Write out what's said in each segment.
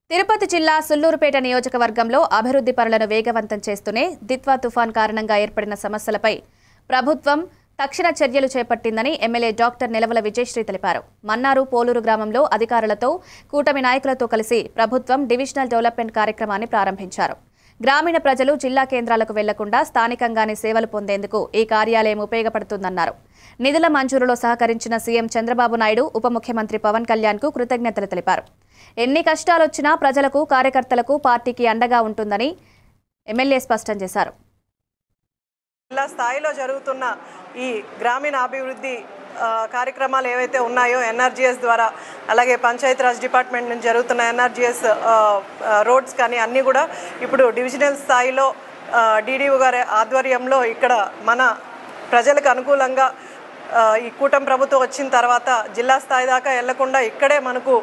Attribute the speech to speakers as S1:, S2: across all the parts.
S1: తిరుపతి జిల్లా సుల్లూరుపేట నియోజకవర్గంలో అభివృద్ధి పనులను వేగవంతం చేస్తూనే దిత్వా తుఫాన్ కారణంగా ఏర్పడిన సమస్యలపై ప్రభుత్వం తక్షణ చర్యలు చేపట్టిందని ఎమ్మెల్యే డాక్టర్ నిలవల విజయశ్రీ తెలిపారు. మన్నారు పోలూరు గ్రామంలో అధికారులతో కూటమి నాయకులతో కలిసి ప్రభుత్వం డివిజనల్ డెవలప్మెంట్ కార్యక్రమాన్ని ప్రారంభించారు. గ్రామీణ ప్రజలు జిల్లా కేంద్రాలకు వెళ్లకుండా స్థానికంగానే సేవలు పొందేందుకు ఈ కార్యాలయం ఉపయోగపడుతుందన్నారు. నిధుల మంజూరులో సహకరించిన సీఎం చంద్రబాబు నాయుడు, ఉప ముఖ్యమంత్రి పవన్ కళ్యాణ్కు కృతజ్ఞతలు తెలిపారు. ఎన్ని కష్టాలొచ్చినా ప్రజలకు, కార్యకర్తలకు పార్టీకి అండగా ఉంటుందని ఎమ్మెల్యే స్పష్టం చేశారు.
S2: జిల్లా స్థాయిలో జరుగుతున్న ఈ గ్రామీణ అభివృద్ధి కార్యక్రమాలు ఏవైతే ఉన్నాయో ఎన్ఆర్జీఎస్ ద్వారా, అలాగే పంచాయతీరాజ్ డిపార్ట్మెంట్ నుంచి జరుగుతున్న ఎన్ఆర్జీఎస్ రోడ్స్ కానీ అన్నీ కూడా ఇప్పుడు డివిజనల్ స్థాయిలో డీడీఓ గారి ఆధ్వర్యంలో ఇక్కడ మన ప్రజలకు అనుకూలంగా ఈ కూటమి ప్రభుత్వం వచ్చిన తర్వాత జిల్లా స్థాయి దాకా వెళ్లకుండా ఇక్కడే మనకు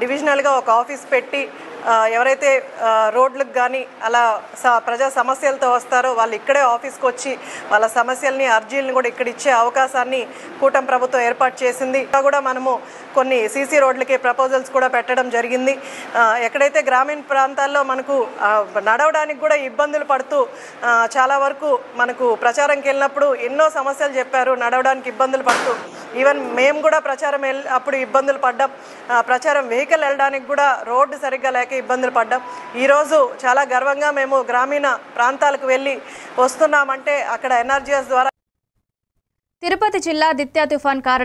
S2: డివిజనల్గా ఒక ఆఫీస్ పెట్టి ఎవరైతే రోడ్లకు కానీ అలా ప్రజా సమస్యలతో వస్తారో వాళ్ళు ఇక్కడే ఆఫీస్కి వచ్చి వాళ్ళ సమస్యల్ని, అర్జీలను కూడా ఇక్కడ ఇచ్చే అవకాశాన్ని కూటమి ప్రభుత్వం ఏర్పాటు చేసింది. ఇంకా కూడా మనము కొన్ని సీసీ రోడ్లకి ప్రపోజల్స్ కూడా పెట్టడం జరిగింది. ఎక్కడైతే గ్రామీణ ప్రాంతాల్లో మనకు నడవడానికి కూడా ఇబ్బందులు పడుతూ చాలా వరకు మనకు ప్రచారంకి వెళ్ళినప్పుడు ఎన్నో సమస్యలు చెప్పారు, నడవడానికి ఇబ్బందులు పడుతూ. ఈవెన్ మేము కూడా ప్రచారం అప్పుడు ఇబ్బందులు పడ్డాం. ప్రచారం వెహికల్ వెళ్ళడానికి కూడా రోడ్డు సరిగ్గా లేక ఇబ్బందులు పడ్డాం. ఈరోజు చాలా గర్వంగా మేము గ్రామీణ ప్రాంతాలకు వెళ్ళి వస్తున్నామంటే అక్కడ ఎన్ఆర్జీఎస్ ద్వారా.
S1: తిరుపతి జిల్లా దిత్వా తుఫాన్ కారణంగా